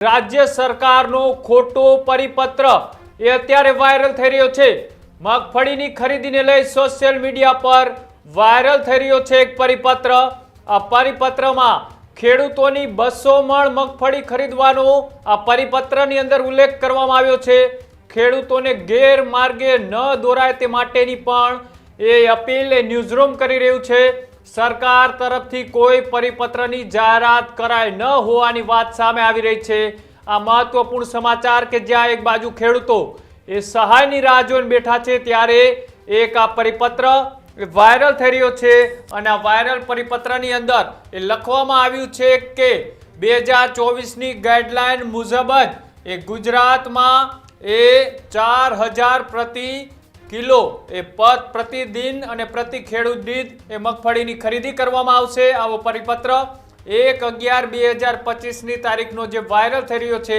રાજ્ય સરકારનો ખોટો પરિપત્ર એ અત્યારે વાયરલ થઈ રહ્યો છે। મગફળીની ખરીદીને લઈ સોશિયલ મીડિયા પર વાયરલ થઈ રહ્યો છે એક પરિપત્ર। આ પરિપત્રમાં ખેડૂતોની 200 મણ મગફળી ખરીદવાનો આ પરિપત્રની અંદર ઉલ્લેખ કરવામાં આવ્યો છે। ખેડૂતોને ગેરમાર્ગે ન દોરાય તે માટેની પણ એ અપીલ ન્યૂઝરૂમ કરી રહ્યું છે। સરકાર તરફથી કોઈ પરિપત્રની જાહેરાત કરાય ન હોવાની વાત સામે આવી રહી છે। આ મહત્વપૂર્ણ સમાચાર કે જ્યાં એક બાજુ ખેડૂતો એ સહાયની રાહ જોઈને બેઠા છે, ત્યારે એક આ પરિપત્ર વાયરલ થઈ રહ્યો છે અને આ વાયરલ પરિપત્રની અંદર એ લખવામાં આવ્યું છે કે 2024ની ગાઈડલાઈન મુજબ જ એ ગુજરાતમાં એ 4000 પ્રતિ કિલો એ પ્રતિદિન અને પ્રતિ ખેડૂત દીઠ એ મગફળીની ખરીદી કરવામાં આવશે। આવો પરિપત્ર 1/11/2025ની તારીખનો જે વાયરલ થઈ રહ્યો છે